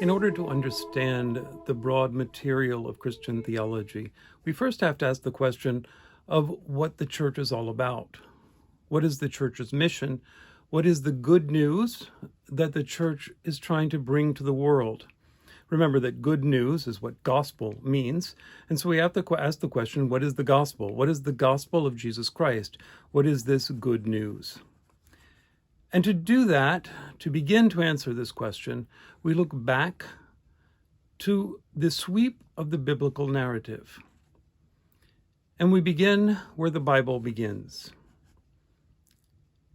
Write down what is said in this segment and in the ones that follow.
In order to understand the broad material of Christian theology, we first have to ask the question of what the church is all about. What is the church's mission? What is the good news that the church is trying to bring to the world? Remember that good news is what gospel means. And so we have to ask the question, what is the gospel? What is the gospel of Jesus Christ? What is this good news? And to do that, to begin to answer this question, we look back to the sweep of the biblical narrative. And we begin where the Bible begins.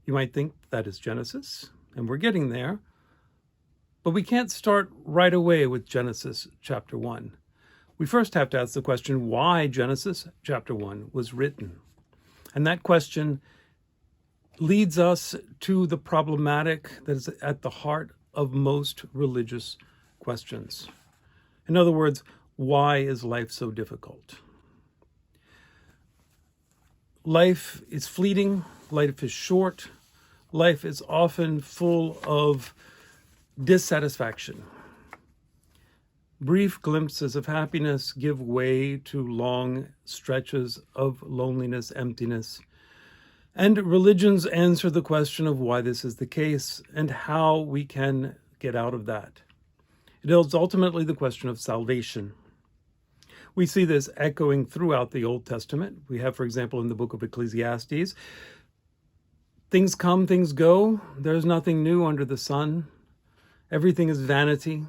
You might think that is Genesis, and we're getting there. But we can't start right away with Genesis chapter 1. We first have to ask the question why Genesis chapter 1 was written. And that question leads us to the problematic that is at the heart of most religious questions. In other words, why is life so difficult? Life is fleeting, life is short, life is often full of dissatisfaction. Brief glimpses of happiness give way to long stretches of loneliness, emptiness. And religions answer the question of why this is the case and how we can get out of that. It is ultimately the question of salvation. We see this echoing throughout the Old Testament. We have, for example, in the book of Ecclesiastes, things come, things go. There's nothing new under the sun. Everything is vanity.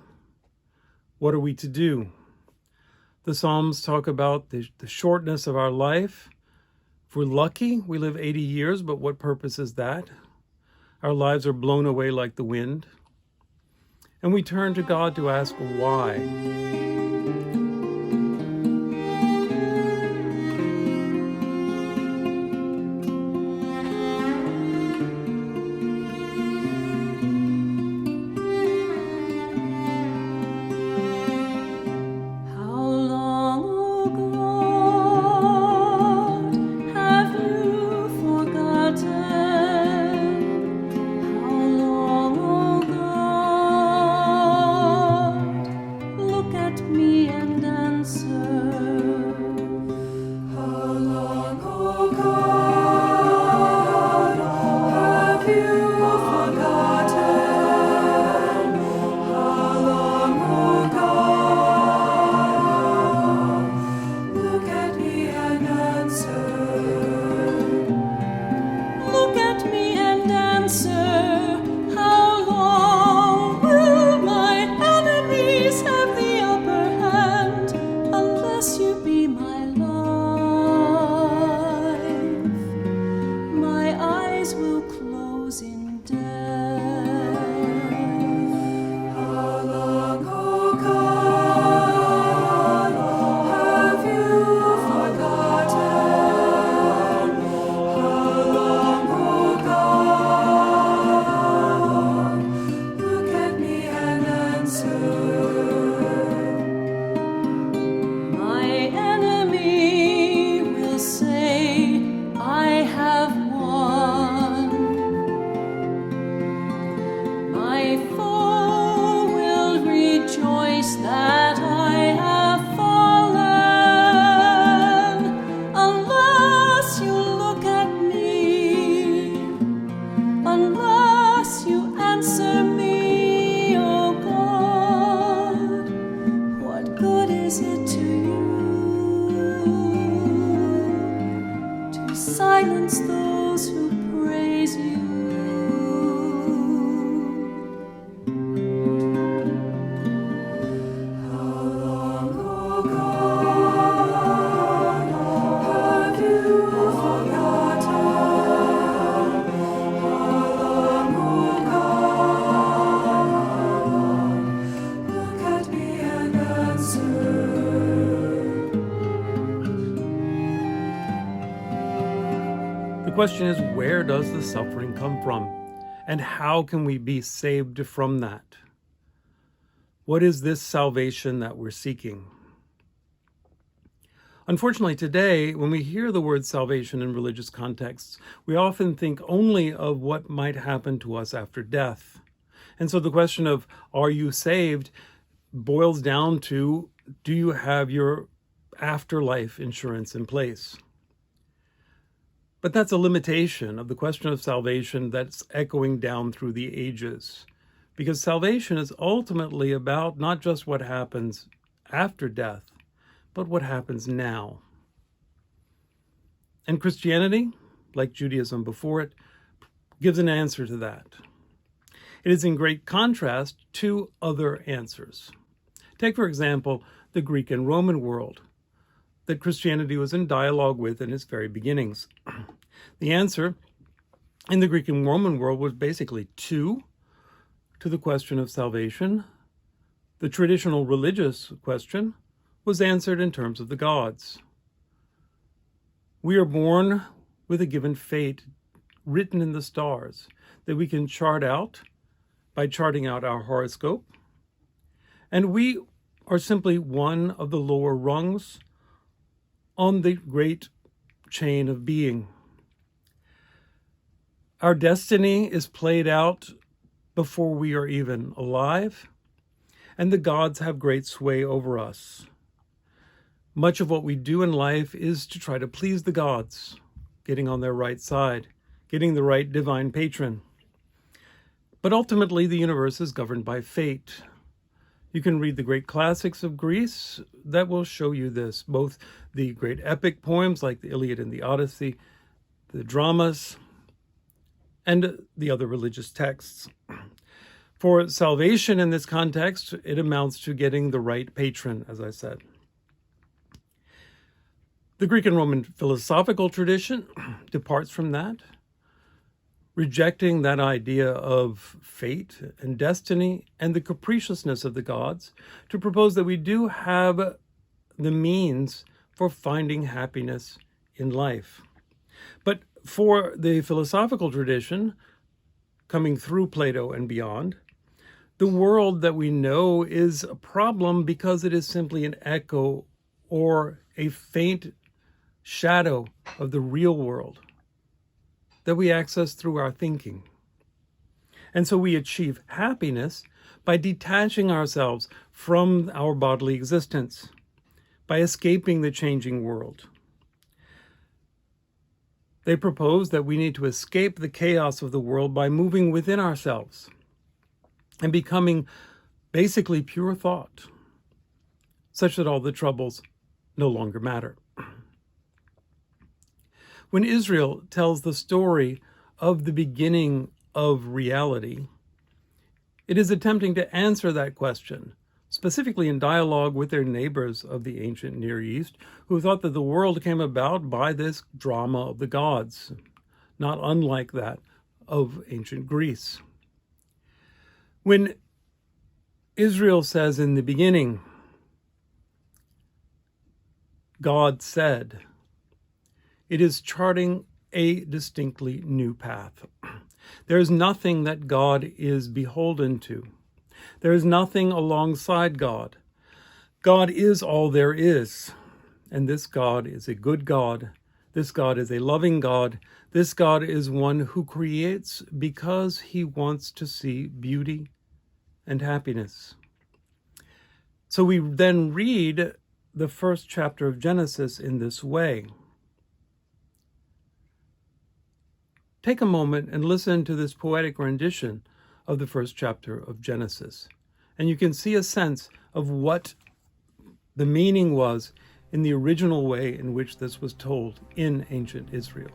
What are we to do? The Psalms talk about the shortness of our life. If we're lucky, we live 80 years, but what purpose is that? Our lives are blown away like the wind. And we turn to God to ask why. The question is, where does the suffering come from? And how can we be saved from that? What is this salvation that we're seeking? Unfortunately, today, when we hear the word salvation in religious contexts, we often think only of what might happen to us after death. And so the question of, are you saved, boils down to, do you have your afterlife insurance in place? But that's a limitation of the question of salvation that's echoing down through the ages. Because salvation is ultimately about not just what happens after death, but what happens now. And Christianity, like Judaism before it, gives an answer to that. It is in great contrast to other answers. Take, for example, the Greek and Roman world that Christianity was in dialogue with in its very beginnings. The answer in the Greek and Roman world was basically two to the question of salvation. The traditional religious question was answered in terms of the gods. We are born with a given fate written in the stars that we can chart out by charting out our horoscope. And we are simply one of the lower rungs on the great chain of being. Our destiny is played out before we are even alive, and the gods have great sway over us. Much of what we do in life is to try to please the gods, getting on their right side, getting the right divine patron. But ultimately, the universe is governed by fate. You can read the great classics of Greece that will show you this, both the great epic poems like the Iliad and the Odyssey, the dramas, and the other religious texts. For salvation in this context, it amounts to getting the right patron, as I said. The Greek and Roman philosophical tradition departs from that, rejecting that idea of fate and destiny and the capriciousness of the gods, to propose that we do have the means for finding happiness in life. But for the philosophical tradition, coming through Plato and beyond, the world that we know is a problem because it is simply an echo or a faint shadow of the real world that we access through our thinking. And so we achieve happiness by detaching ourselves from our bodily existence, by escaping the changing world. They propose that we need to escape the chaos of the world by moving within ourselves and becoming basically pure thought, such that all the troubles no longer matter. When Israel tells the story of the beginning of reality, it is attempting to answer that question, specifically in dialogue with their neighbors of the ancient Near East, who thought that the world came about by this drama of the gods, not unlike that of ancient Greece. When Israel says in the beginning, God said, it is charting a distinctly new path. There is nothing that God is beholden to. There is nothing alongside God. God is all there is. And this God is a good God. This God is a loving God. This God is one who creates because he wants to see beauty and happiness. So we then read the first chapter of Genesis in this way. Take a moment and listen to this poetic rendition of the first chapter of Genesis, and you can see a sense of what the meaning was in the original way in which this was told in ancient Israel.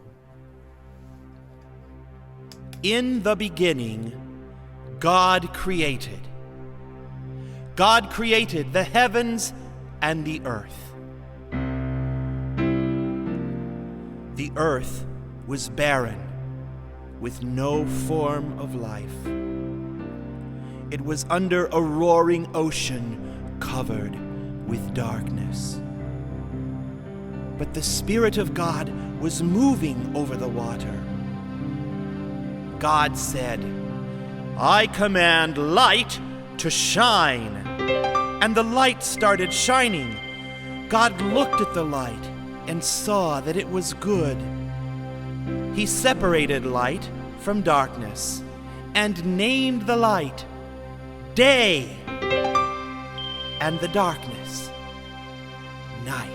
In the beginning, God created. God created the heavens and the earth. The earth was barren, with no form of life. It was under a roaring ocean covered with darkness. But the Spirit of God was moving over the water. God said, I command light to shine. And the light started shining. God looked at the light and saw that it was good. He separated light from darkness and named the light Day. and the darkness, night.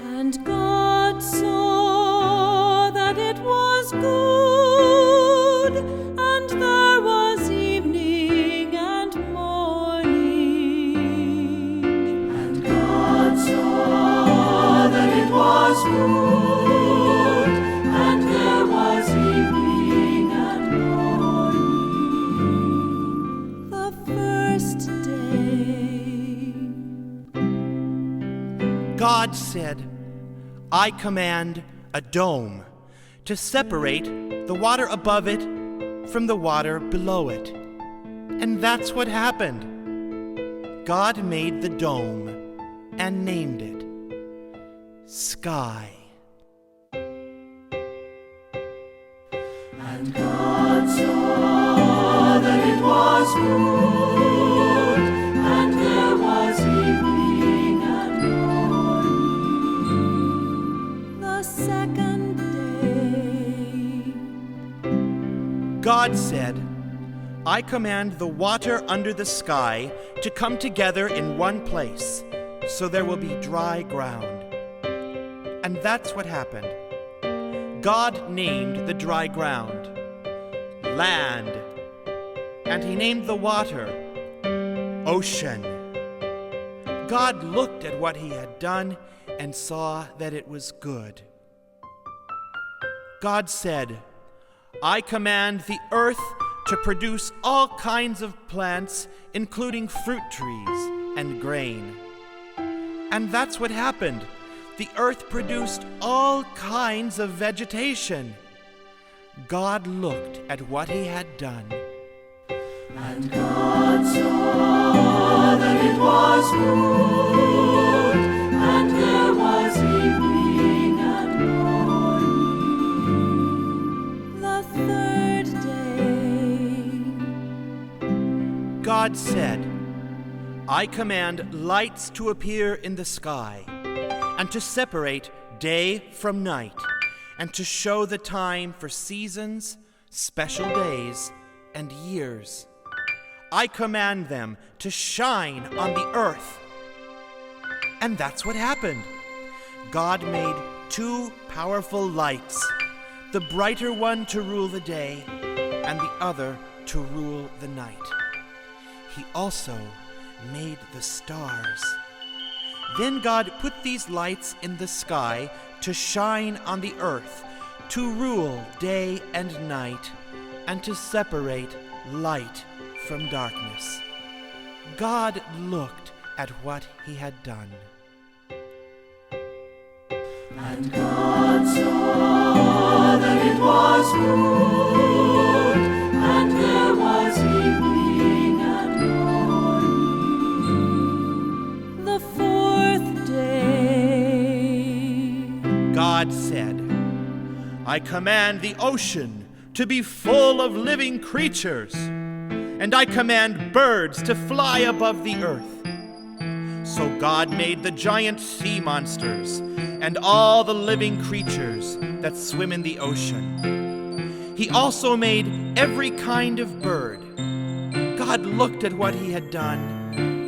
And God saw that it was good, and there was evening and morning. And God saw that it was good, and there was evening and morning. The first day. God said, I command a dome to separate the water above it from the water below it. And that's what happened. God made the dome and named it Sky. And God saw that it was good, and there was evening and morning. The second day. God said, I command the water under the sky to come together in one place, so there will be dry ground. And that's what happened. God named the dry ground land, and he named the water ocean. God looked at what he had done and saw that it was good. God said, I command the earth to produce all kinds of plants, including fruit trees and grain. And that's what happened. The earth produced all kinds of vegetation. God looked at what he had done. And God saw that it was good, and there was evening and morning. The third day. God said, I command lights to appear in the sky, and to separate day from night, and to show the time for seasons, special days, and years. I command them to shine on the earth. And that's what happened. God made two powerful lights, the brighter one to rule the day, and the other to rule the night. He also made the stars. Then God put these lights in the sky to shine on the earth, to rule day and night, and to separate light from darkness. God looked at what he had done. And God saw that it was good, and there was evening and morning. The fourth day. God said, I command the ocean to be full of living creatures, and I command birds to fly above the earth. So God made the giant sea monsters and all the living creatures that swim in the ocean. He also made every kind of bird. God looked at what he had done,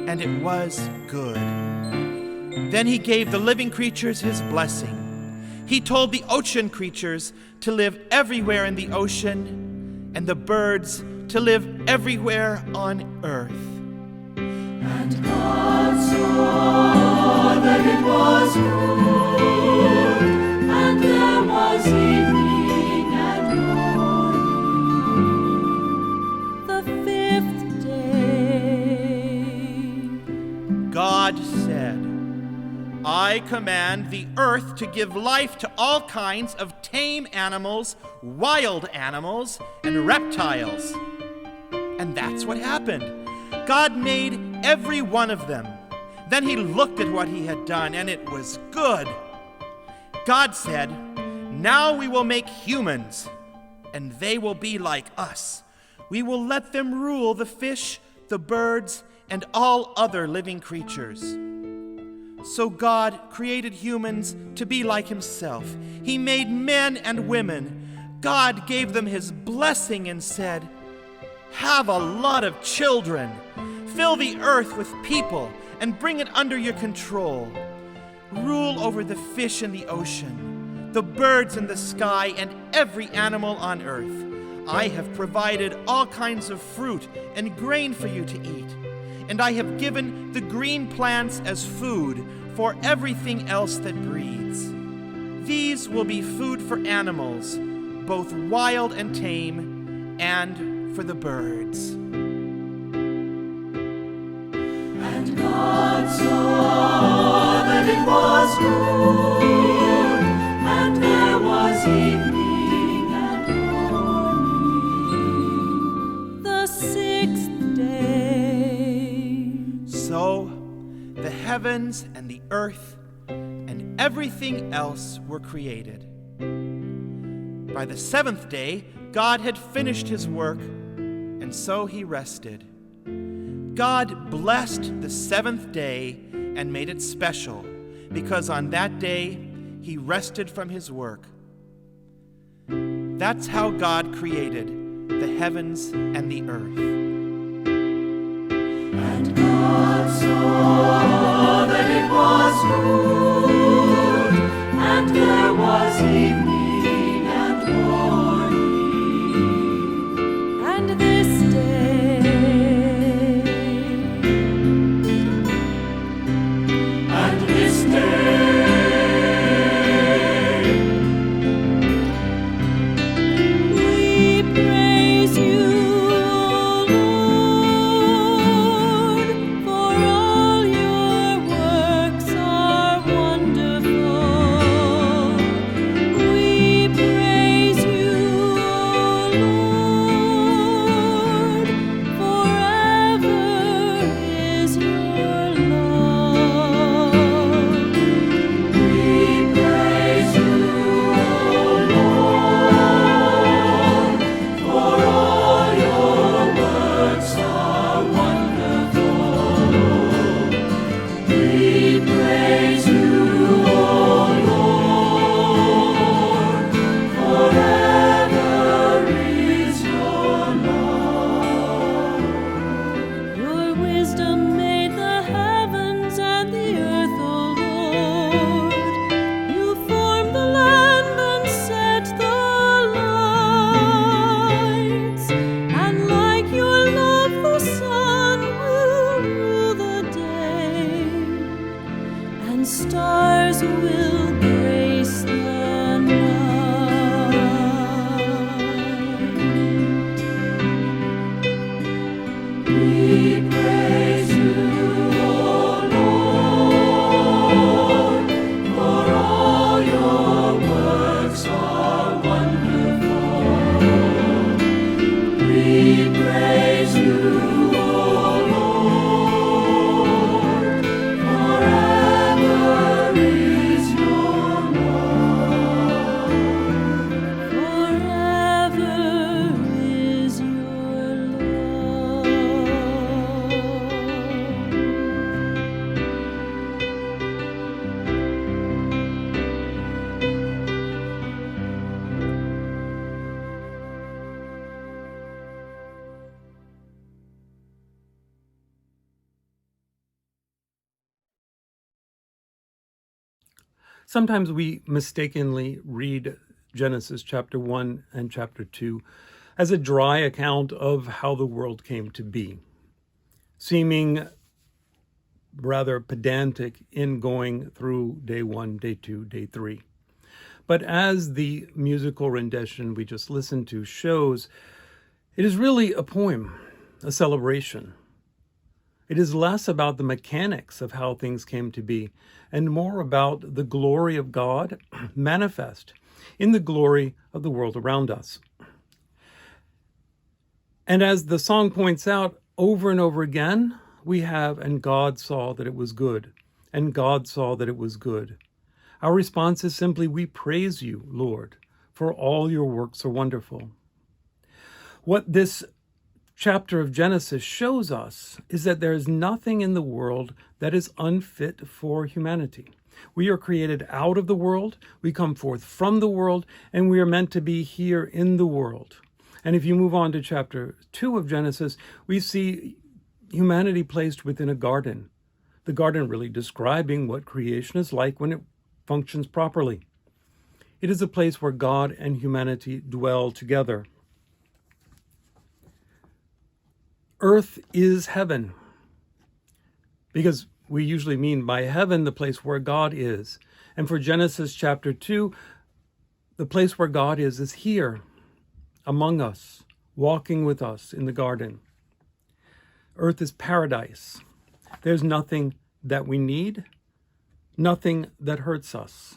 and it was good. Then he gave the living creatures his blessing. He told the ocean creatures to live everywhere in the ocean, and the birds to live everywhere on earth. And God saw that it was good, and there was evening and morning. The fifth day. God said, I command the earth to give life to all kinds of tame animals, wild animals, and reptiles. And that's what happened. God made every one of them. Then he looked at what he had done, and it was good. God said, now we will make humans, and they will be like us. We will let them rule the fish, the birds, and all other living creatures. So God created humans to be like himself. He made men and women. God gave them his blessing and said, "Have a lot of children. Fill the earth with people and bring it under your control. Rule over the fish in the ocean, the birds in the sky, and every animal on earth. I have provided all kinds of fruit and grain for you to eat, and I have given the green plants as food for everything else that breathes. These will be food for animals, both wild and tame, and for the birds." And God saw that it was good, and there was evening and morning, the sixth day. So the heavens and the earth and everything else were created. By the seventh day, God had finished his work, and so he rested. God blessed the seventh day and made it special, because on that day he rested from his work. That's how God created the heavens and the earth. And God saw that it was good, and there was evening and morning, and this day. And this day we praise you, O Lord, for all your works are wonderful. We praise you, O Lord, forever is your love. We praise you, O Lord, for all your works are wonderful. We praise you, O Lord, forever is your love. Your wisdom made the heavens and the earth, O Lord. You formed the land and set the lights, and like your love the sun will rule the day, and stars will grace the night. We praise you, O Lord, for all your works are wonderful. We praise you, O Lord, forever is your love. Forever is your love. Sometimes we mistakenly read Genesis chapter 1 and chapter 2 as a dry account of how the world came to be, seeming rather pedantic in going through day 1, day 2, day 3. But as the musical rendition we just listened to shows, it is really a poem, a celebration. It is less about the mechanics of how things came to be and more about the glory of God manifest in the glory of the world around us. And as the song points out over and over again, we have, and God saw that it was good, and God saw that it was good. Our response is simply, we praise you, Lord, for all your works are wonderful. What this chapter of Genesis shows us is that there is nothing in the world that is unfit for humanity. We are created out of the world, we come forth from the world, and we are meant to be here in the world. And if you move on to chapter 2 of Genesis, we see humanity placed within a garden. The garden really describing what creation is like when it functions properly. It is a place where God and humanity dwell together. Earth is heaven, because we usually mean by heaven the place where God is. And for Genesis chapter 2, the place where God is here, among us, walking with us in the garden. Earth is paradise. There's nothing that we need, nothing that hurts us.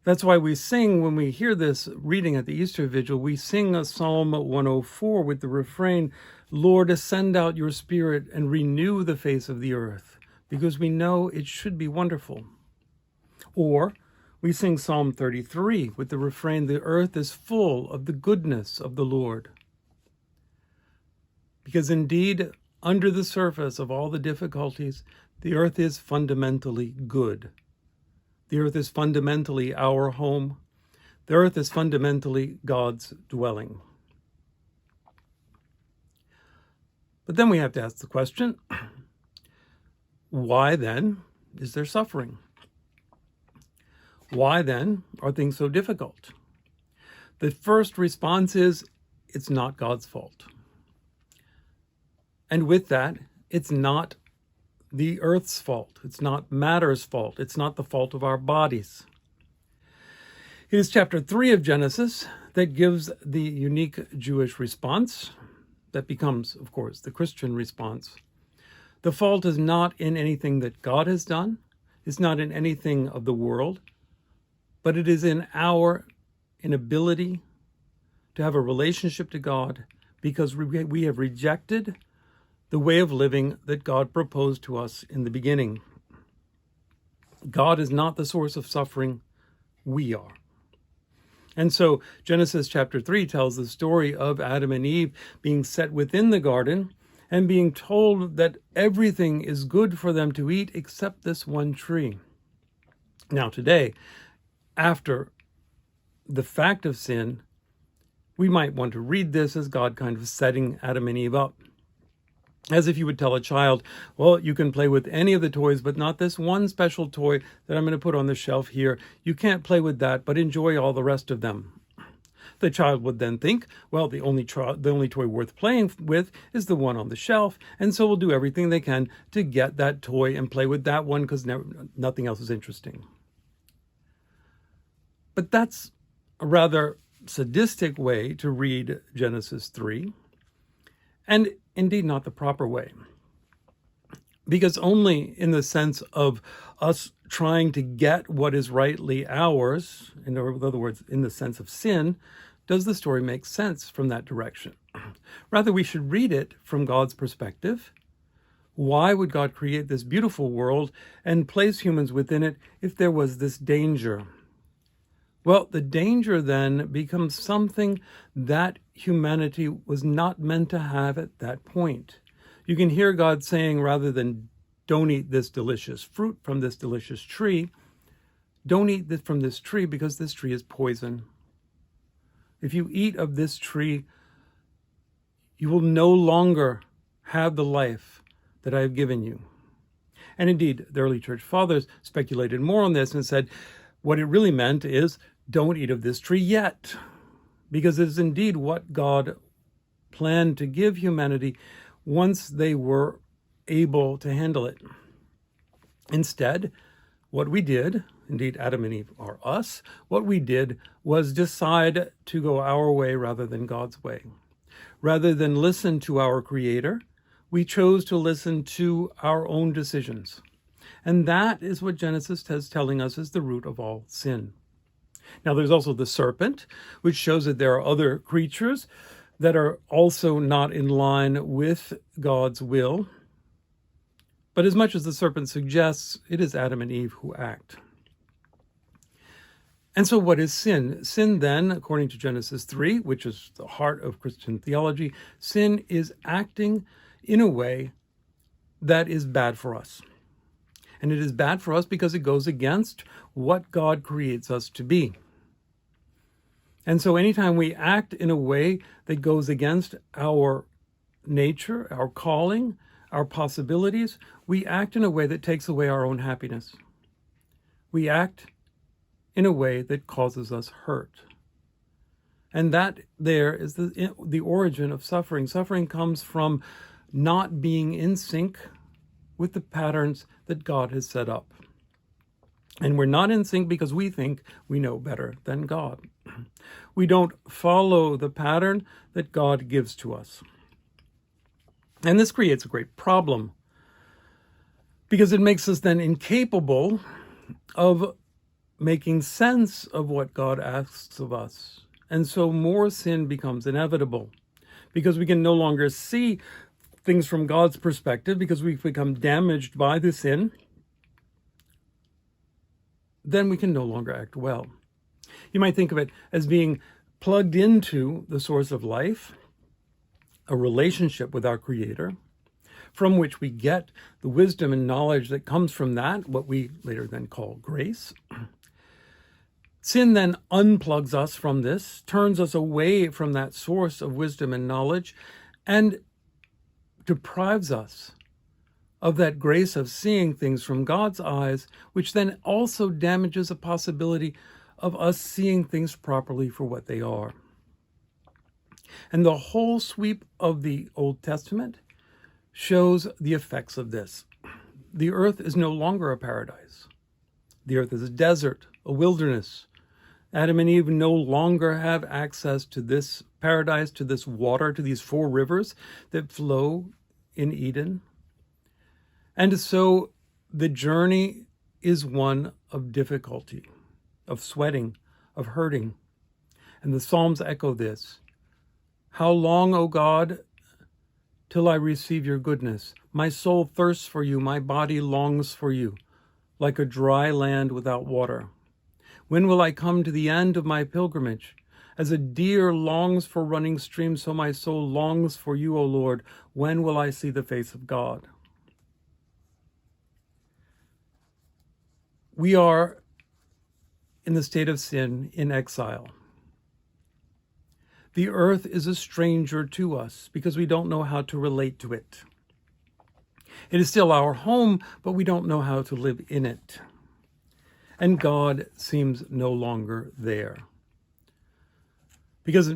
That's why we sing, when we hear this reading at the Easter Vigil, we sing a Psalm 104 with the refrain, Lord, send out your Spirit and renew the face of the earth, because we know it should be wonderful. Or we sing Psalm 33 with the refrain, the earth is full of the goodness of the Lord. Because indeed, under the surface of all the difficulties, the earth is fundamentally good. The earth is fundamentally our home. The earth is fundamentally God's dwelling. But then we have to ask the question, why then is there suffering? Why then are things so difficult? The first response is, it's not God's fault. And with that, it's not the earth's fault. It's not matter's fault. It's not the fault of our bodies. It is chapter 3 of Genesis that gives the unique Jewish response that becomes, of course, the Christian response. The fault is not in anything that God has done. It's not in anything of the world, but it is in our inability to have a relationship to God because we have rejected the way of living that God proposed to us in the beginning. God is not the source of suffering, we are. And so Genesis chapter 3 tells the story of Adam and Eve being set within the garden and being told that everything is good for them to eat except this one tree. Now today, after the fact of sin, we might want to read this as God kind of setting Adam and Eve up. As if you would tell a child, well, you can play with any of the toys, but not this one special toy that I'm going to put on the shelf here. You can't play with that, but enjoy all the rest of them. The child would then think, well, the only toy worth playing with is the one on the shelf, and so we'll do everything they can to get that toy and play with that one because nothing else is interesting. But that's a rather sadistic way to read Genesis 3. And indeed not the proper way. Because only in the sense of us trying to get what is rightly ours, in other words, in the sense of sin, does the story make sense from that direction. Rather, we should read it from God's perspective. Why would God create this beautiful world and place humans within it if there was this danger? Well, the danger then becomes something that humanity was not meant to have at that point. You can hear God saying, rather than don't eat this delicious fruit from this delicious tree, don't eat this from this tree because this tree is poison. If you eat of this tree, you will no longer have the life that I have given you. And indeed, the early church fathers speculated more on this and said, what it really meant is, don't eat of this tree yet, because it is indeed what God planned to give humanity once they were able to handle it. Instead, what we did, indeed Adam and Eve are us, what we did was decide to go our way rather than God's way. Rather than listen to our Creator, we chose to listen to our own decisions. And that is what Genesis is telling us is the root of all sin. Now, there's also the serpent, which shows that there are other creatures that are also not in line with God's will. But as much as the serpent suggests, it is Adam and Eve who act. And so what is sin? Sin then, according to Genesis 3, which is the heart of Christian theology, sin is acting in a way that is bad for us. And it is bad for us because it goes against what God creates us to be. And so anytime we act in a way that goes against our nature, our calling, our possibilities, we act in a way that takes away our own happiness. We act in a way that causes us hurt. And that there is the origin of suffering. Suffering comes from not being in sync with the patterns that God has set up. And we're not in sync because we think we know better than God. We don't follow the pattern that God gives to us. And this creates a great problem because it makes us then incapable of making sense of what God asks of us. And so more sin becomes inevitable because we can no longer see things from God's perspective because we've become damaged by the sin. Then we can no longer act well. You might think of it as being plugged into the source of life, a relationship with our Creator, from which we get the wisdom and knowledge that comes from that, what we later then call grace. Sin then unplugs us from this, turns us away from that source of wisdom and knowledge, and deprives us of that grace of seeing things from God's eyes, which then also damages a possibility of us seeing things properly for what they are. And the whole sweep of the Old Testament shows the effects of this. The earth is no longer a paradise. The earth is a desert, a wilderness. Adam and Eve no longer have access to this paradise, to this water, to these 4 rivers that flow in Eden. And so the journey is one of difficulty, of sweating, of hurting. And the Psalms echo this. How long, O God, till I receive your goodness? My soul thirsts for you, my body longs for you, like a dry land without water. When will I come to the end of my pilgrimage? As a deer longs for running streams, so my soul longs for you, O Lord. When will I see the face of God? We are in the state of sin, in exile. The earth is a stranger to us because we don't know how to relate to it. It is still our home, but we don't know how to live in it. And God seems no longer there. Because,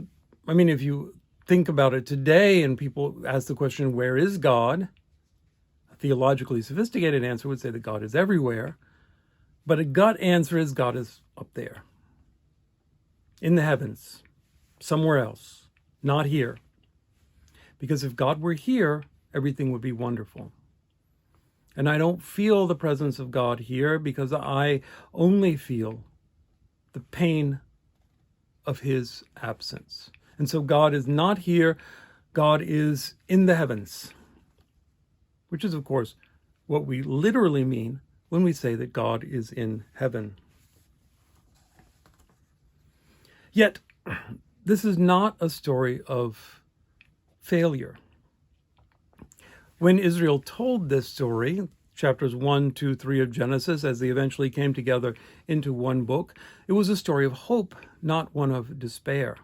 if you think about it today and people ask the question, where is God? A theologically sophisticated answer would say that God is everywhere. But a gut answer is God is up there, in the heavens, somewhere else, not here. Because if God were here, everything would be wonderful. And I don't feel the presence of God here because I only feel the pain of his absence. And so God is not here. God is in the heavens, which is, of course, what we literally mean when we say that God is in heaven. Yet, this is not a story of failure. When Israel told this story, chapters 1, 2, 3 of Genesis, as they eventually came together into one book, it was a story of hope, not one of despair.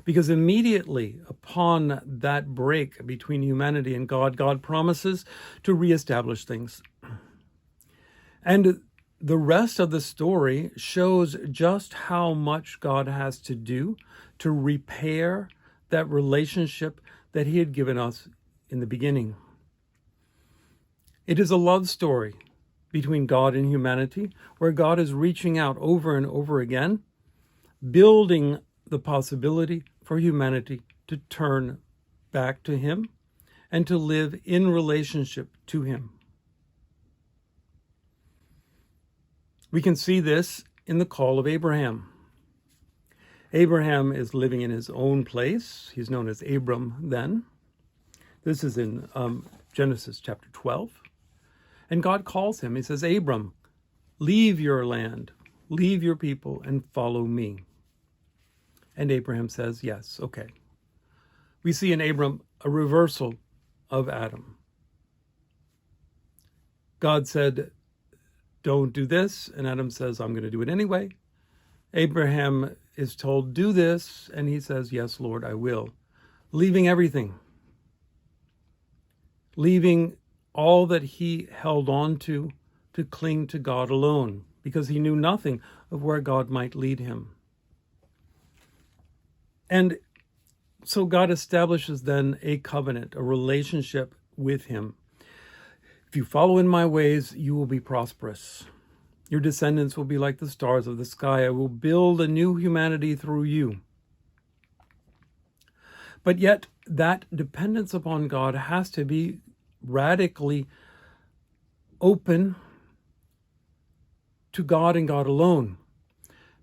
Because immediately upon that break between humanity and God, God promises to reestablish things. And the rest of the story shows just how much God has to do to repair that relationship that he had given us in the beginning. It is a love story between God and humanity, where God is reaching out over and over again, building the possibility for humanity to turn back to him and to live in relationship to him. We can see this in the call of Abraham. Abraham is living in his own place. He's known as Abram then. This is in Genesis chapter 12. And God calls him. He says, Abram, leave your land, leave your people, and follow me. And Abraham says, yes, okay. We see in Abram a reversal of Adam. God said, don't do this. And Adam says, I'm going to do it anyway. Abraham is told, do this. And he says, yes, Lord, I will. Leaving everything. Leaving all that he held on to cling to God alone, because he knew nothing of where God might lead him. And so God establishes then a covenant, a relationship with him. If you follow in my ways, you will be prosperous. Your descendants will be like the stars of the sky. I will build a new humanity through you. But yet, that dependence upon God has to be radically open to God and God alone.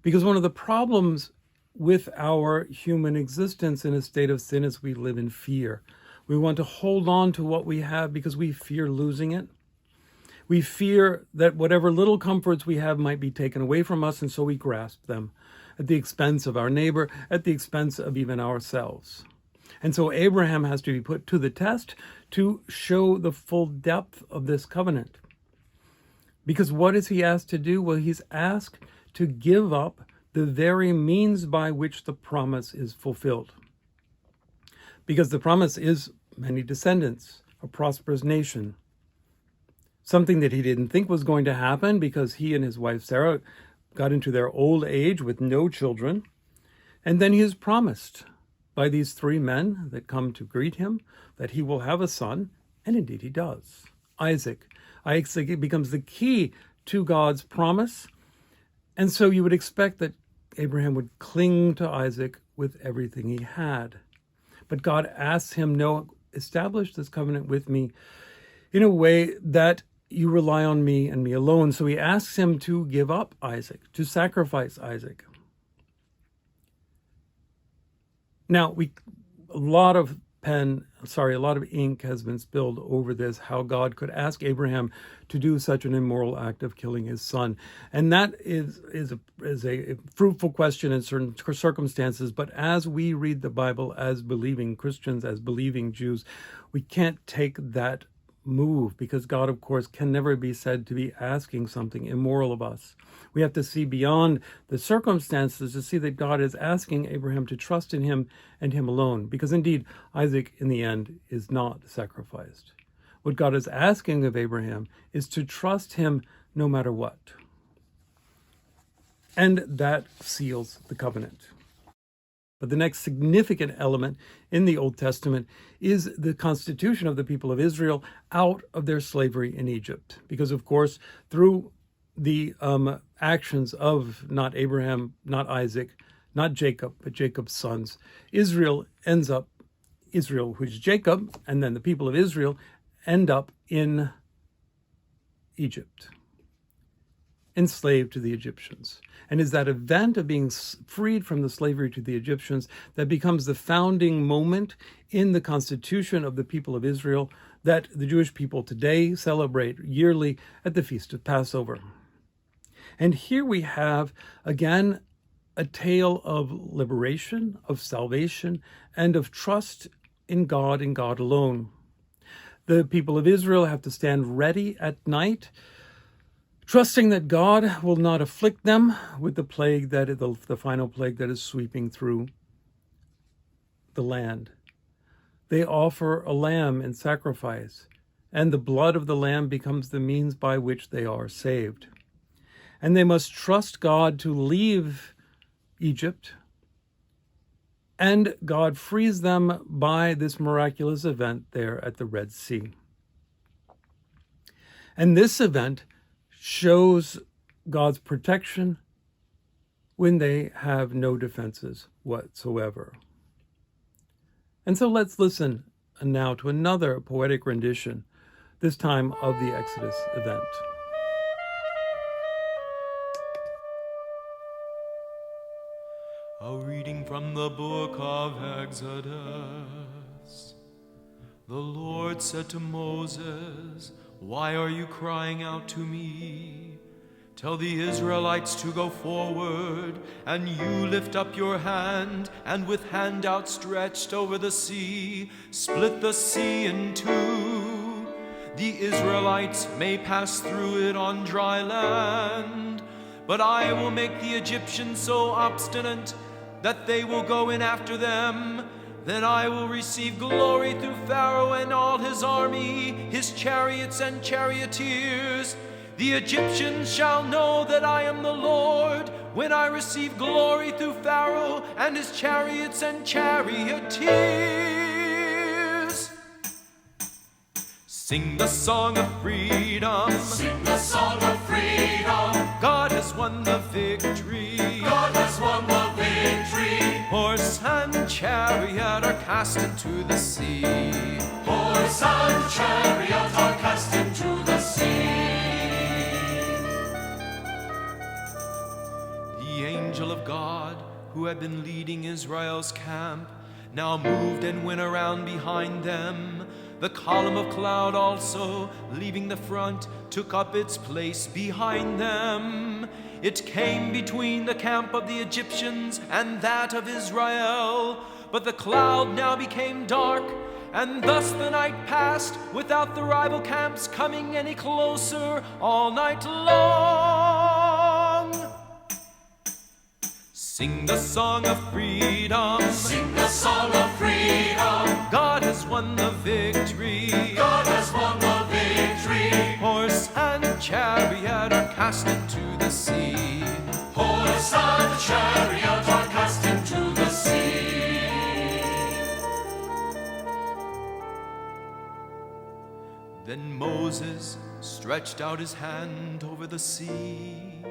Because one of the problems with our human existence in a state of sin is we live in fear. We want to hold on to what we have because we fear losing it. We fear that whatever little comforts we have might be taken away from us, and so we grasp them at the expense of our neighbor, at the expense of even ourselves. And so Abraham has to be put to the test to show the full depth of this covenant. Because what is he asked to do? Well, he's asked to give up the very means by which the promise is fulfilled. Because the promise is many descendants, a prosperous nation. Something that he didn't think was going to happen because he and his wife Sarah got into their old age with no children. And then he is promised by these three men that come to greet him that he will have a son, and indeed he does. Isaac. Isaac becomes the key to God's promise. And so you would expect that Abraham would cling to Isaac with everything he had. But God asks him, no, establish this covenant with me in a way that you rely on me and me alone. So he asks him to give up Isaac, to sacrifice Isaac. Now, a lot of ink has been spilled over this, how God could ask Abraham to do such an immoral act of killing his son. And that is a fruitful question in certain circumstances. But as we read the Bible as believing Christians, as believing Jews, we can't take that move, because God, of course, can never be said to be asking something immoral of us. We have to see beyond the circumstances to see that God is asking Abraham to trust in him and him alone, because indeed Isaac in the end is not sacrificed. What God is asking of Abraham is to trust him no matter what. And that seals the covenant. But the next significant element in the Old Testament is the constitution of the people of Israel out of their slavery in Egypt. Because, of course, through the actions of not Abraham, not Isaac, not Jacob, but Jacob's sons, Israel, which is Jacob, and then the people of Israel end up in Egypt, enslaved to the Egyptians. And is that event of being freed from the slavery to the Egyptians that becomes the founding moment in the constitution of the people of Israel that the Jewish people today celebrate yearly at the Feast of Passover. And here we have, again, a tale of liberation, of salvation, and of trust in God and God alone. The people of Israel have to stand ready at night, trusting that God will not afflict them with the plague the final plague that is sweeping through the land. They offer a lamb in sacrifice, and the blood of the lamb becomes the means by which they are saved. And they must trust God to leave Egypt, and God frees them by this miraculous event there at the Red Sea. And this event shows God's protection when they have no defenses whatsoever. And so let's listen now to another poetic rendition, this time of the Exodus event. A reading from the book of Exodus. The Lord said to Moses, "Why are you crying out to me? Tell the Israelites to go forward, and you lift up your hand, and with hand outstretched over the sea, split the sea in two. the Israelites may pass through it on dry land. But I will make the Egyptians so obstinate that they will go in after them. Then I will receive glory through Pharaoh and all his army, his chariots and charioteers. The Egyptians shall know that I am the Lord when I receive glory through Pharaoh and his chariots and charioteers. Sing the song of freedom. Sing the song of freedom. God has won the victory. God has won the victory. Horse and chariot are cast into the sea. Horse and chariot are cast into the sea. The angel of God, who had been leading Israel's camp, now moved and went around behind them. The column of cloud also, leaving the front, took up its place behind them. It came between the camp of the Egyptians and that of Israel. But the cloud now became dark, and thus the night passed without the rival camps coming any closer all night long. Sing the song of freedom. Sing the song of freedom. God has won the victory. God has won the victory. Horse and chariot are cast into the sea. Horse and chariot are cast into the sea. Then Moses stretched out his hand over the sea,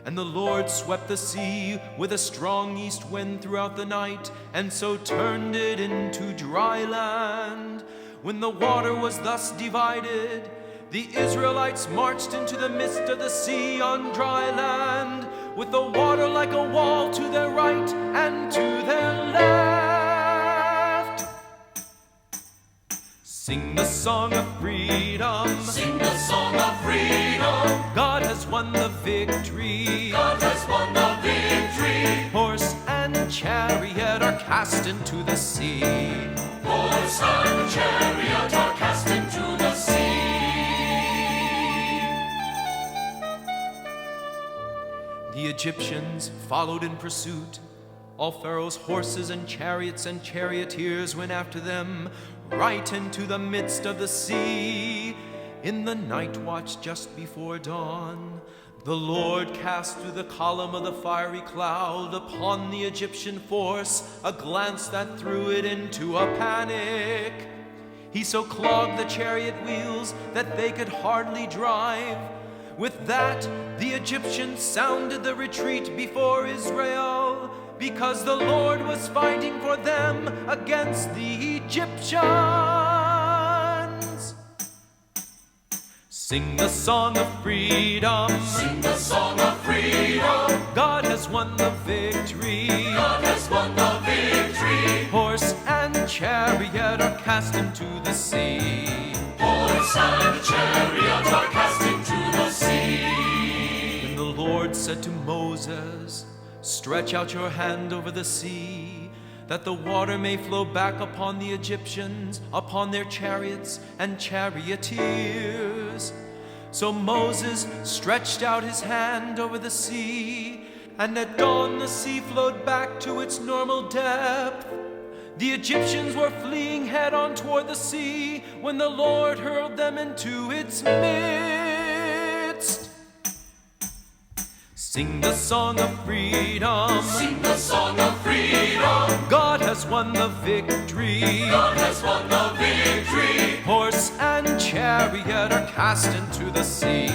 and the Lord swept the sea with a strong east wind throughout the night, and so turned it into dry land. When the water was thus divided, the Israelites marched into the midst of the sea on dry land, with the water like a wall to their right and to their left. Sing the song of freedom. Sing the song of freedom. God has won the victory. God has won the victory. Horse and chariot are cast into the sea. Horse and chariot are cast into the sea. The Egyptians followed in pursuit. All Pharaoh's horses and chariots and charioteers went after them, right into the midst of the sea. In the night watch just before dawn, the Lord cast through the column of the fiery cloud upon the Egyptian force a glance that threw it into a panic. He so clogged the chariot wheels that they could hardly drive. With that, the Egyptians sounded the retreat before Israel, because the Lord was fighting for them against the Egyptians. Sing the song of freedom. Sing the song of freedom. God has won the victory. God has won the victory. Horse and chariot are cast into the sea. Horse and chariot are cast into the sea. Then the Lord said to Moses, "Stretch out your hand over the sea, that the water may flow back upon the Egyptians, upon their chariots and charioteers." So Moses stretched out his hand over the sea, and at dawn the sea flowed back to its normal depth. The Egyptians were fleeing head-on toward the sea when the Lord hurled them into its midst. Sing the song of freedom. Sing the song of freedom. God has won the victory. God has won the victory. Horse and chariot are cast into the sea.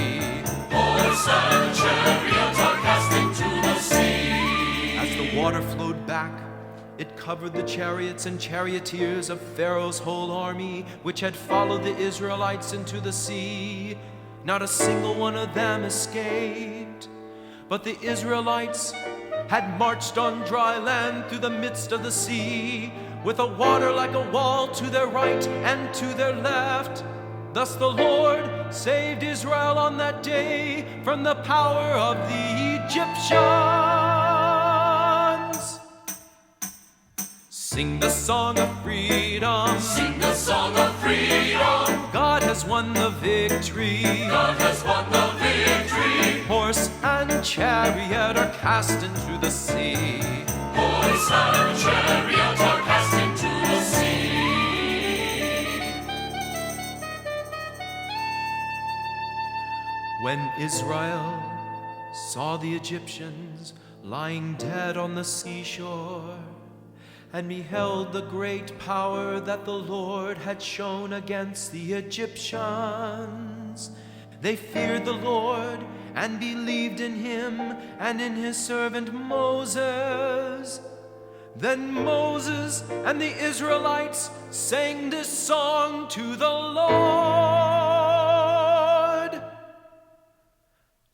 Horse and chariot are cast into the sea. As the water flowed back, it covered the chariots and charioteers of Pharaoh's whole army, which had followed the Israelites into the sea. Not a single one of them escaped. But the Israelites had marched on dry land through the midst of the sea, with the water like a wall to their right and to their left. Thus the Lord saved Israel on that day from the power of the Egyptians. Sing the song of freedom. Sing the song of freedom. God has won the victory. God has won the victory. Horse and chariot are cast into the sea. Horse and chariot are cast into the sea. When Israel saw the Egyptians lying dead on the seashore, and beheld the great power that the Lord had shown against the Egyptians, they feared the Lord and believed in him and in his servant Moses. Then Moses and the Israelites sang this song to the Lord.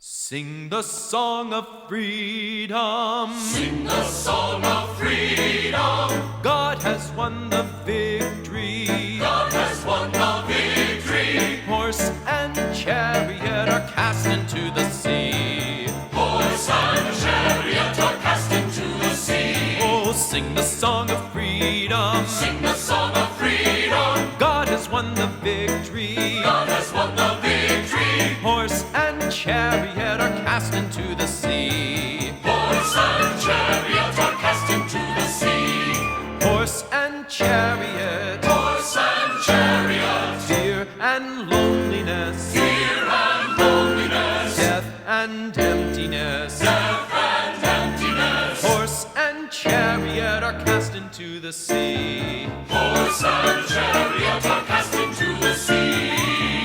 Sing the song of freedom. Sing the song of freedom. God has won the victory. God has won the victory. Horse and chariot are cast into the sea. Horse and chariot are cast into the sea. Oh, sing the song of freedom. Sing the song of freedom. God has won the victory. God has won the victory. Horse and chariot are cast into the sea. Horse and chariot are cast into the sea. Horse and chariot. Horse and chariot. Fear and loneliness. Fear and loneliness. Death and emptiness. Death and emptiness. Horse and chariot are cast into the sea. Horse and chariot are cast into the sea.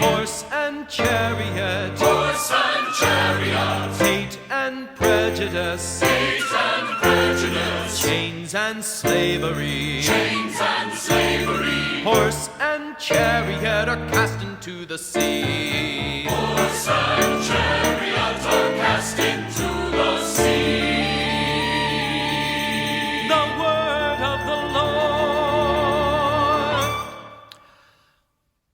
Horse and chariot. Horse and chariot. Hate and prejudice. Hate and prejudice. Chains and slavery. Chains and slavery. Horse and chariot are cast into the sea. Horse and chariot are cast into the sea. The word of the Lord.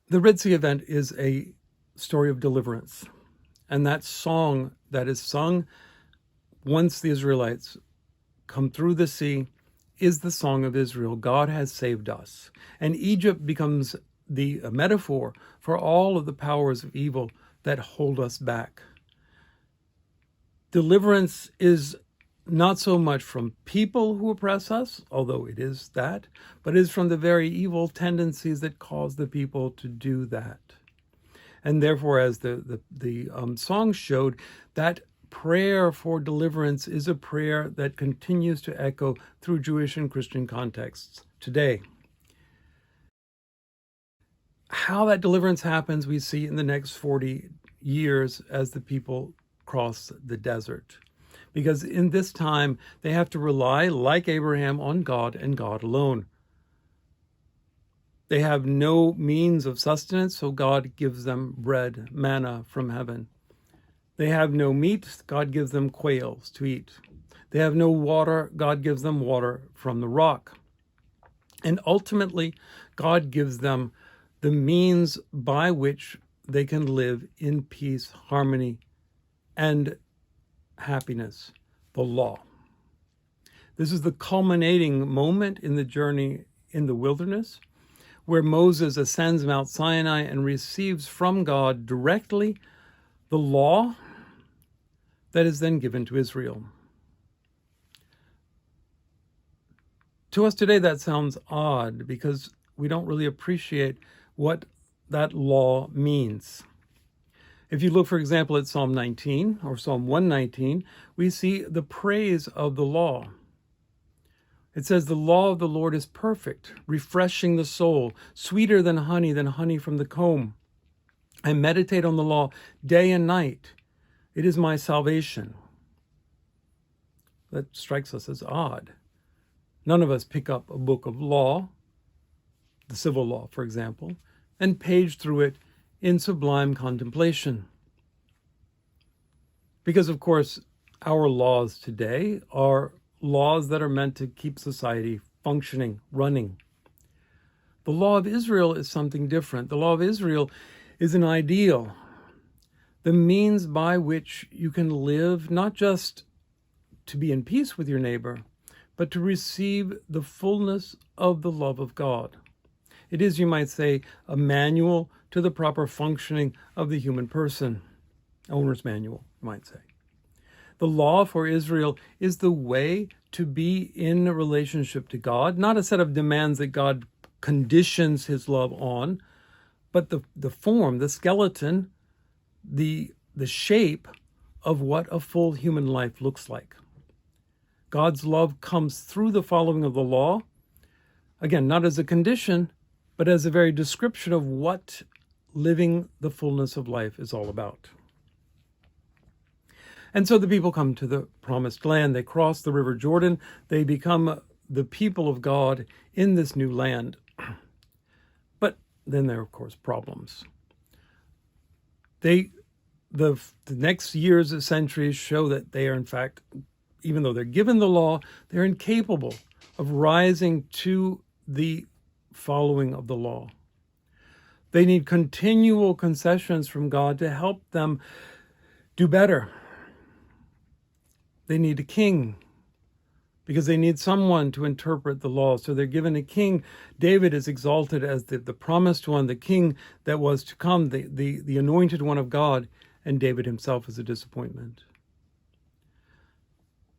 The Red Sea event is a story of deliverance. And that song that is sung once the Israelites come through the sea is the song of Israel. God has saved us. And Egypt becomes the metaphor for all of the powers of evil that hold us back. Deliverance is not so much from people who oppress us, although it is that, but is from the very evil tendencies that cause the people to do that. And therefore, as the song showed, that prayer for deliverance is a prayer that continues to echo through Jewish and Christian contexts today. How that deliverance happens, we see in the next 40 years as the people cross the desert. Because in this time, they have to rely, like Abraham, on God and God alone. They have no means of sustenance, so God gives them bread, manna from heaven. They have no meat, God gives them quails to eat. They have no water, God gives them water from the rock. And ultimately, God gives them the means by which they can live in peace, harmony, and happiness, the law. This is the culminating moment in the journey in the wilderness, where Moses ascends Mount Sinai and receives from God directly the law that is then given to Israel. To us today, that sounds odd because we don't really appreciate what that law means. If you look, for example, at Psalm 19 or Psalm 119, we see the praise of the law. It says, the law of the Lord is perfect, refreshing the soul, sweeter than honey from the comb. I meditate on the law day and night. It is my salvation. That strikes us as odd. None of us pick up a book of law, the civil law, for example, and page through it in sublime contemplation. Because, of course, our laws today are laws that are meant to keep society functioning, running. The law of Israel is something different. The law of Israel is an ideal, the means by which you can live not just to be in peace with your neighbor, but to receive the fullness of the love of God. It is, you might say, a manual to the proper functioning of the human person. Owner's manual, you might say. The law for Israel is the way to be in a relationship to God, not a set of demands that God conditions his love on, but the form, the skeleton, the shape of what a full human life looks like. God's love comes through the following of the law, again, not as a condition, but as a very description of what living the fullness of life is all about. And so the people come to the promised land. They cross the River Jordan. They become the people of God in this new land. But then there are, of course, problems. The next years, centuries show that they are, in fact, even though they're given the law, they're incapable of rising to the following of the law. They need continual concessions from God to help them do better. They need a king because they need someone to interpret the law. So they're given a king. David is exalted as the promised one, the king that was to come, the anointed one of God, and David himself is a disappointment.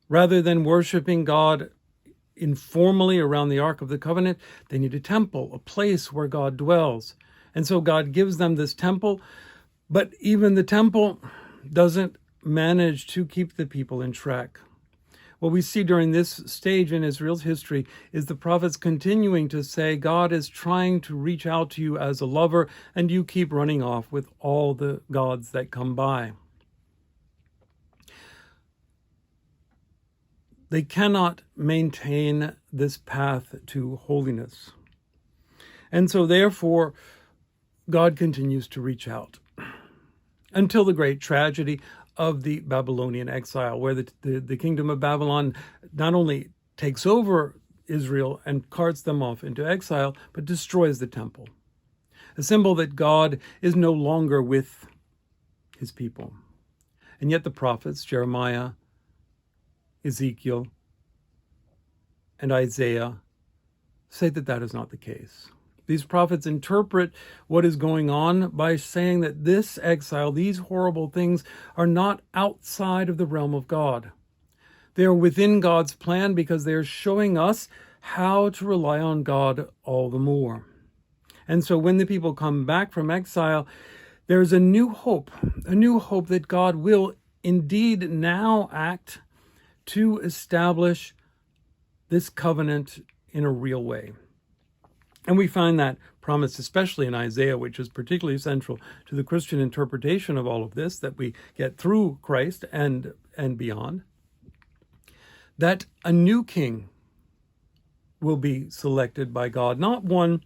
Rather than worshiping God informally around the Ark of the Covenant, they need a temple, a place where God dwells. And so God gives them this temple, but even the temple doesn't manage to keep the people in track. What we see during this stage in Israel's history is the prophets continuing to say, God is trying to reach out to you as a lover, and you keep running off with all the gods that come by. They cannot maintain this path to holiness. And so therefore, God continues to reach out until the great tragedy of the Babylonian exile, where the kingdom of Babylon not only takes over Israel and carts them off into exile, but destroys the temple, a symbol that God is no longer with his people. And yet the prophets, Jeremiah, Ezekiel, and Isaiah, say that that is not the case. These prophets interpret what is going on by saying that this exile, these horrible things, are not outside of the realm of God. They are within God's plan because they are showing us how to rely on God all the more. And so when the people come back from exile, there's a new hope that God will indeed now act to establish this covenant in a real way. And we find that promised especially in Isaiah, which is particularly central to the Christian interpretation of all of this that we get through Christ and beyond, that a new king will be selected by God, not one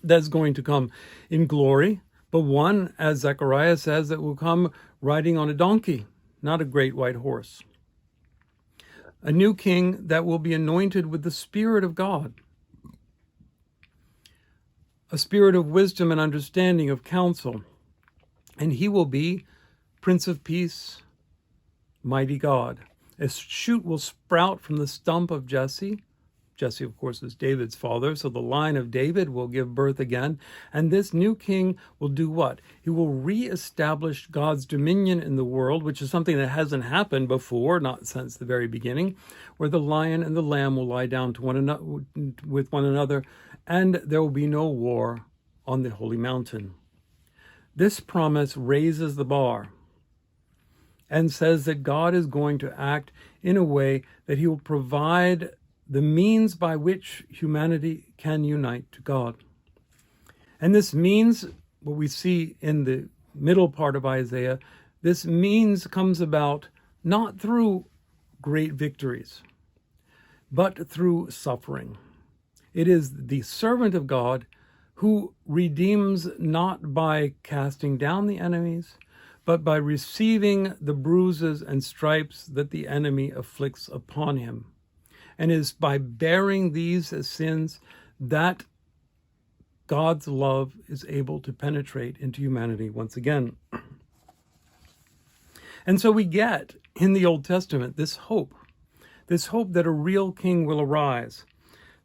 that's going to come in glory, but one, as Zechariah says, that will come riding on a donkey, not a great white horse. A new king that will be anointed with the Spirit of God, a spirit of wisdom and understanding, of counsel. And he will be Prince of Peace, mighty God. A shoot will sprout from the stump of Jesse. Jesse, of course, is David's father, so the line of David will give birth again. And this new king will do what? He will reestablish God's dominion in the world, which is something that hasn't happened before, not since the very beginning, where the lion and the lamb will lie down to with one another, and there will be no war on the holy mountain. This promise raises the bar and says that God is going to act in a way that he will provide the means by which humanity can unite to God. And this means, what we see in the middle part of Isaiah, this means comes about not through great victories, but through suffering. It is the servant of God who redeems not by casting down the enemies, but by receiving the bruises and stripes that the enemy afflicts upon him. And it is by bearing these as sins that God's love is able to penetrate into humanity once again. And so we get in the Old Testament this hope that a real king will arise,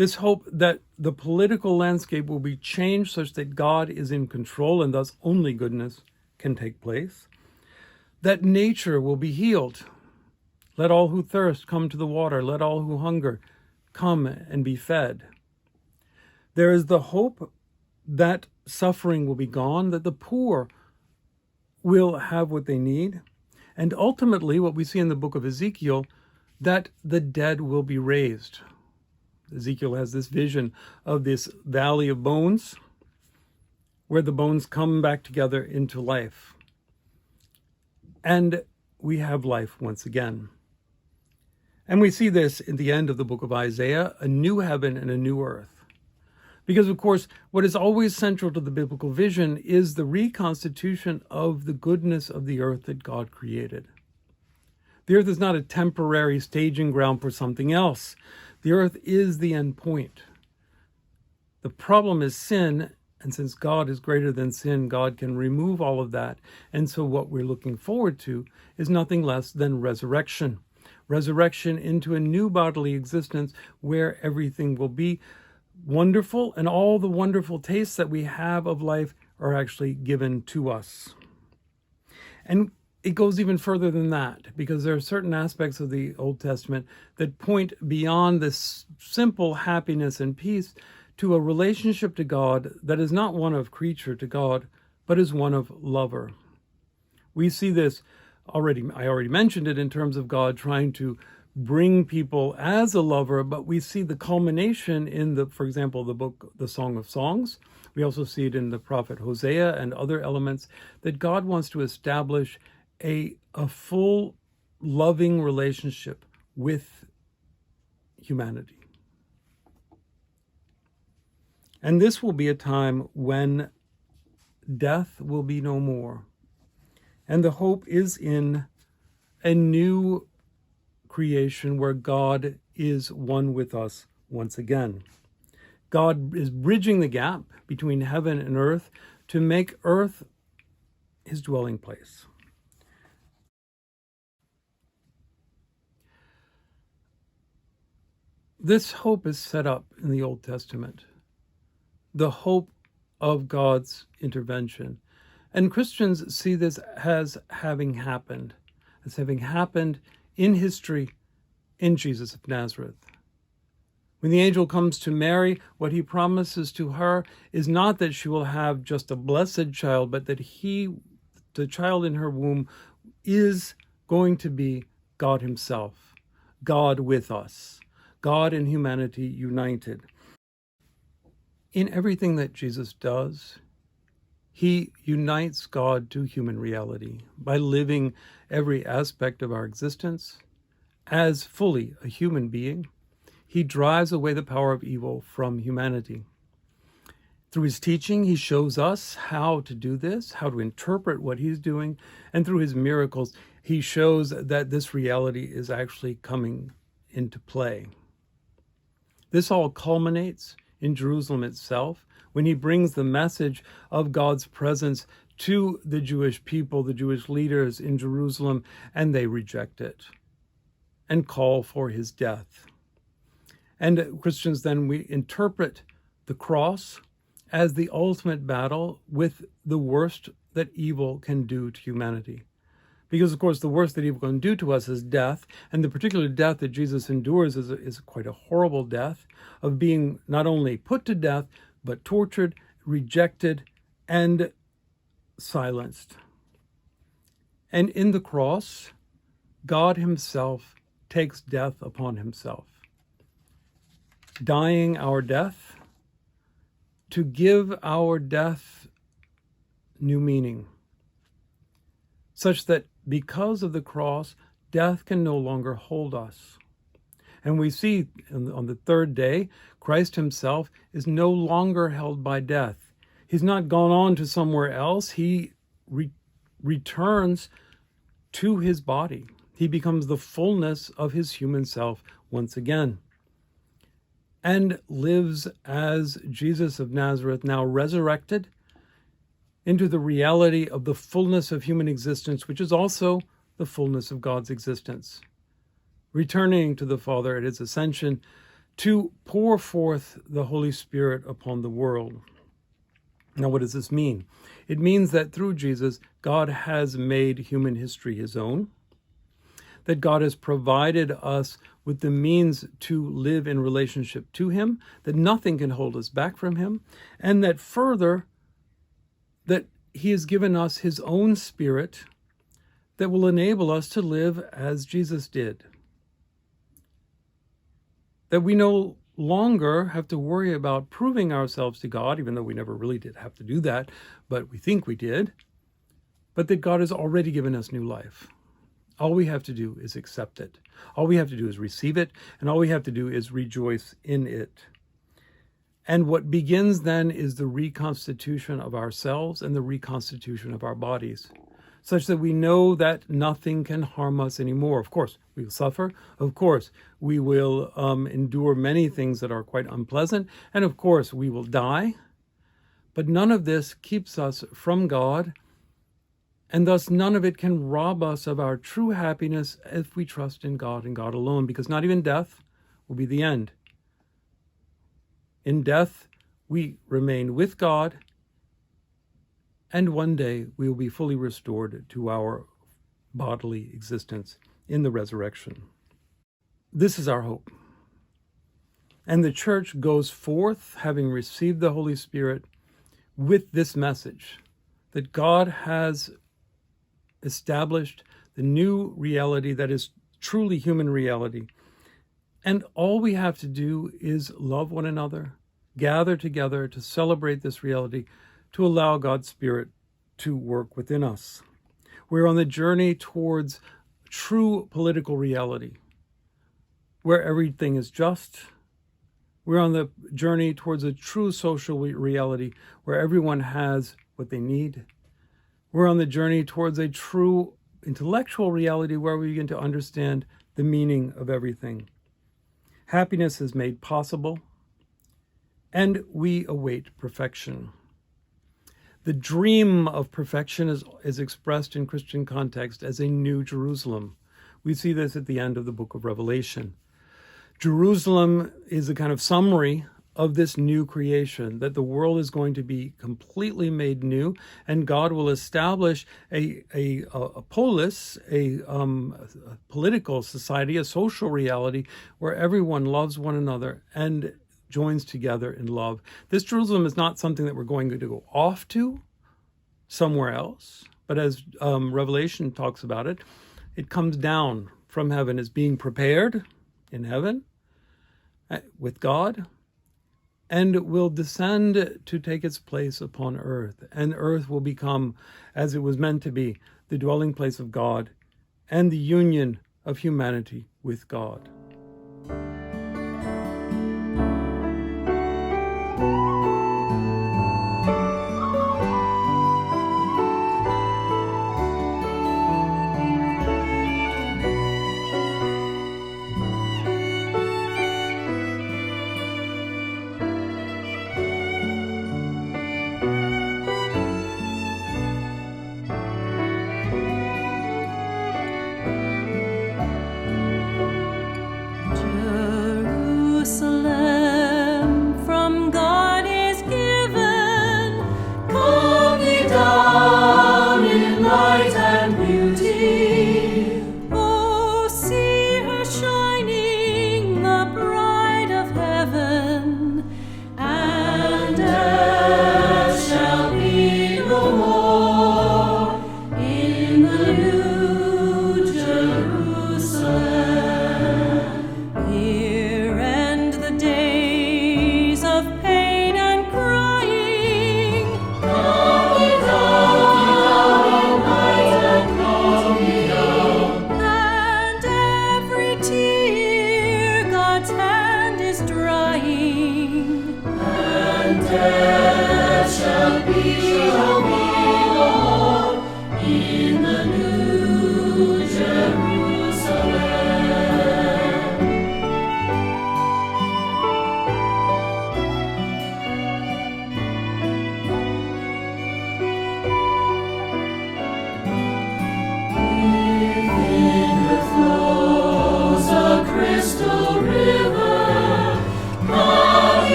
This hope that the political landscape will be changed such that God is in control and thus only goodness can take place. That nature will be healed. Let all who thirst come to the water. Let all who hunger come and be fed. There is the hope that suffering will be gone, that the poor will have what they need. And ultimately, what we see in the book of Ezekiel, that the dead will be raised. Ezekiel has this vision of this valley of bones, where the bones come back together into life. And we have life once again. And we see this in the end of the book of Isaiah, a new heaven and a new earth. Because, of course, what is always central to the biblical vision is the reconstitution of the goodness of the earth that God created. The earth is not a temporary staging ground for something else. The earth is the end point. The problem is sin, and since God is greater than sin, God can remove all of that. And so what we're looking forward to is nothing less than resurrection. Resurrection into a new bodily existence where everything will be wonderful, and all the wonderful tastes that we have of life are actually given to us. And it goes even further than that, because there are certain aspects of the Old Testament that point beyond this simple happiness and peace to a relationship to God that is not one of creature to God, but is one of lover. We see this already, I already mentioned it in terms of God trying to bring people as a lover, but we see the culmination in for example, the book, the Song of Songs. We also see it in the prophet Hosea and other elements, that God wants to establish a full loving relationship with humanity. And this will be a time when death will be no more. And the hope is in a new creation where God is one with us once again. God is bridging the gap between heaven and earth to make earth his dwelling place. This hope is set up in the Old Testament, the hope of God's intervention. And Christians see this as having happened in history in Jesus of Nazareth. When the angel comes to Mary, what he promises to her is not that she will have just a blessed child, but that the child in her womb, is going to be God himself, God with us, God and humanity united. In everything that Jesus does, he unites God to human reality by living every aspect of our existence as fully a human being. He drives away the power of evil from humanity. Through his teaching, he shows us how to do this, how to interpret what he's doing, and through his miracles, he shows that this reality is actually coming into play. This all culminates in Jerusalem itself, when he brings the message of God's presence to the Jewish people, the Jewish leaders in Jerusalem, and they reject it and call for his death. And Christians then, we interpret the cross as the ultimate battle with the worst that evil can do to humanity. Because, of course, the worst that evil can do to us is death, and the particular death that Jesus endures is quite a horrible death of being not only put to death, but tortured, rejected, and silenced. And in the cross, God himself takes death upon himself, dying our death to give our death new meaning, such that because of the cross, death can no longer hold us. And we see on the third day, Christ himself is no longer held by death. He's not gone on to somewhere else. He returns to his body. He becomes the fullness of his human self once again, and lives as Jesus of Nazareth, now resurrected into the reality of the fullness of human existence, which is also the fullness of God's existence, returning to the Father at his ascension to pour forth the Holy Spirit upon the world. Now, what does this mean? It means that through Jesus, God has made human history his own, that God has provided us with the means to live in relationship to him, that nothing can hold us back from him, and that further, that he has given us his own Spirit that will enable us to live as Jesus did. That we no longer have to worry about proving ourselves to God, even though we never really did have to do that, but we think we did, but that God has already given us new life. All we have to do is accept it. All we have to do is receive it, and all we have to do is rejoice in it. And what begins then is the reconstitution of ourselves and the reconstitution of our bodies, such that we know that nothing can harm us anymore. Of course, we will suffer. Of course, we will endure many things that are quite unpleasant. And of course, we will die. But none of this keeps us from God, and thus none of it can rob us of our true happiness if we trust in God and God alone, because not even death will be the end. In death, we remain with God, and one day we will be fully restored to our bodily existence in the resurrection. This is our hope. And the church goes forth, having received the Holy Spirit, with this message that God has established the new reality that is truly human reality. And all we have to do is love one another, gather together to celebrate this reality, to allow God's Spirit to work within us. We're on the journey towards true political reality, where everything is just. We're on the journey towards a true social reality, where everyone has what they need. We're on the journey towards a true intellectual reality, where we begin to understand the meaning of everything. Happiness is made possible, and we await perfection. The dream of perfection is expressed in Christian context as a new Jerusalem. We see this at the end of the book of Revelation. Jerusalem is a kind of summary of this new creation, that the world is going to be completely made new, and God will establish a polis, a political society, a social reality where everyone loves one another and joins together in love. This Jerusalem is not something that we're going to go off to somewhere else, but as Revelation talks about it, it comes down from heaven, as being prepared in heaven with God, and will descend to take its place upon earth. And earth will become, as it was meant to be, the dwelling place of God and the union of humanity with God.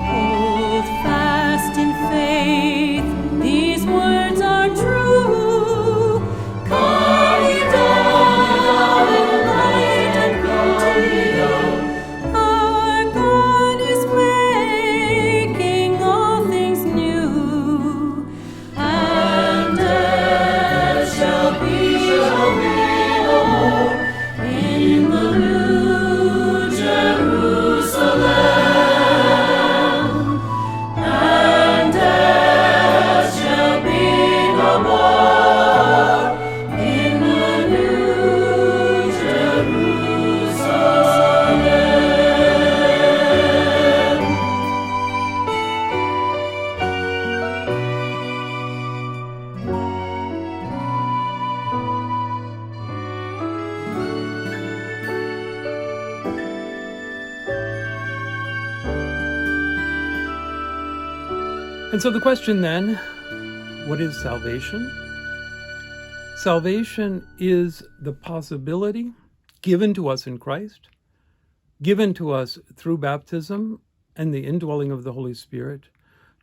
Hold fast in faith, these words are true. Come down in light and beauty. Our God is making all things new, and earth shall be no more in the New Jerusalem. And death shall be no more in the New Jerusalem. And so the question then, what is salvation? Salvation is the possibility given to us in Christ, given to us through baptism and the indwelling of the Holy Spirit,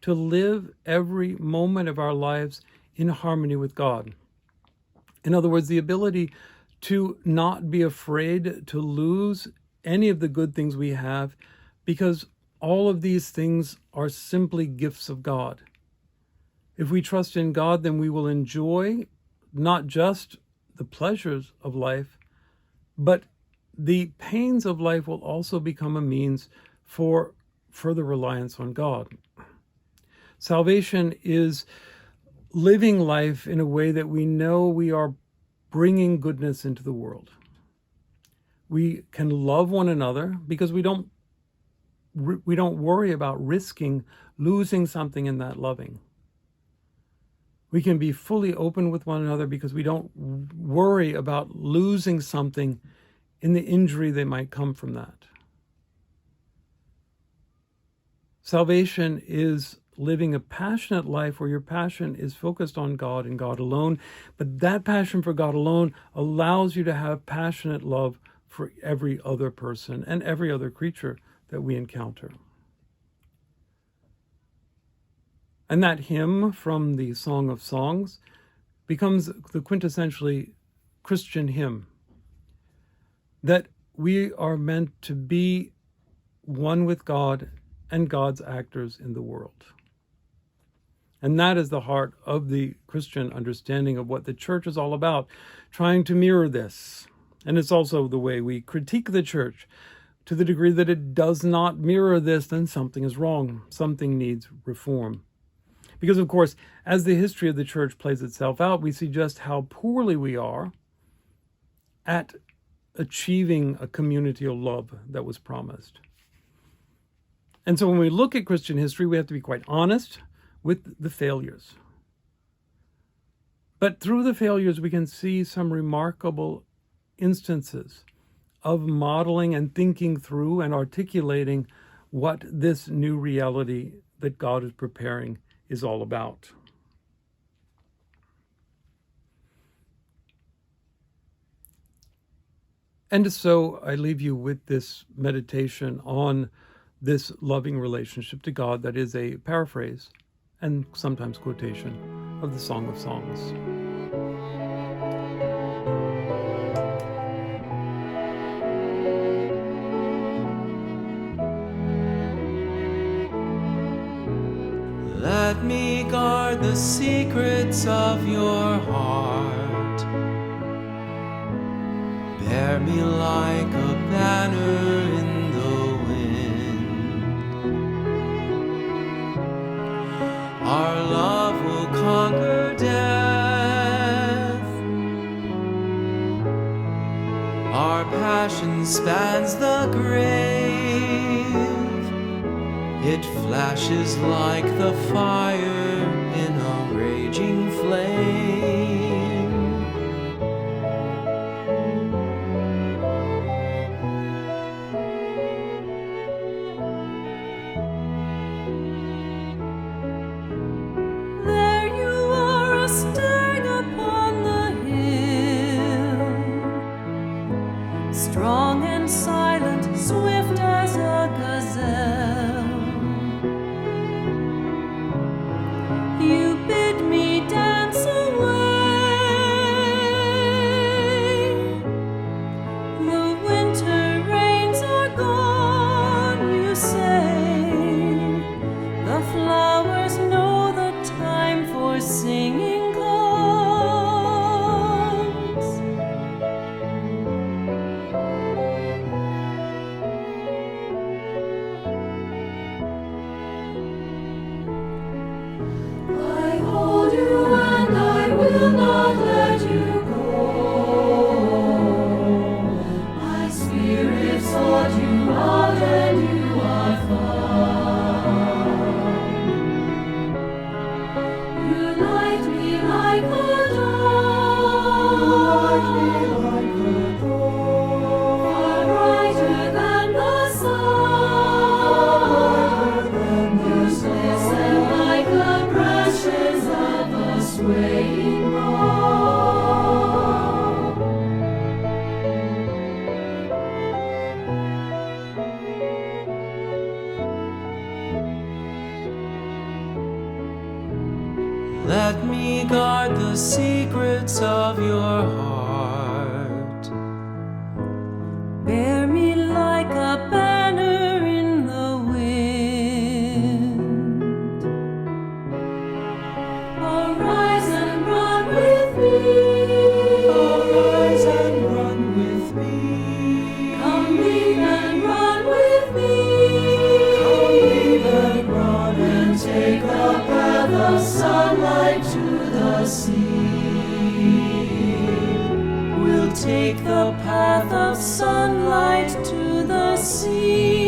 to live every moment of our lives in harmony with God. In other words, the ability to not be afraid to lose any of the good things we have, because all of these things are simply gifts of God. If we trust in God, then we will enjoy not just the pleasures of life, but the pains of life will also become a means for further reliance on God. Salvation is living life in a way that we know we are bringing goodness into the world. We can love one another because we don't worry about risking losing something in that loving. We can be fully open with one another because we don't worry about losing something in the injury that might come from that. Salvation is living a passionate life where your passion is focused on God and God alone, but that passion for God alone allows you to have passionate love for every other person and every other creature that we encounter. And that hymn from the Song of Songs becomes the quintessentially Christian hymn, that we are meant to be one with God and God's actors in the world. And that is the heart of the Christian understanding of what the church is all about, trying to mirror this. And it's also the way we critique the church. To the degree that it does not mirror this, then something is wrong. Something needs reform. Because, of course, as the history of the church plays itself out, we see just how poorly we are at achieving a community of love that was promised. And so when we look at Christian history, we have to be quite honest with the failures. But through the failures, we can see some remarkable instances of modeling and thinking through and articulating what this new reality that God is preparing is all about. And so I leave you with this meditation on this loving relationship to God that is a paraphrase and sometimes quotation of the Song of Songs. Let me guard the secrets of your heart. Bear me like a banner in the wind. Our love will conquer death. Our passion spans the grave. It flashes like the fire in a raging flame. Let me guard the secrets of your heart. Bear me like a banner in the wind. Arise and run with me. Arise and run with me. Come leave and run with me. Come leave and run and Take the path of sunlight to the sea. We'll take the path of sunlight to the sea.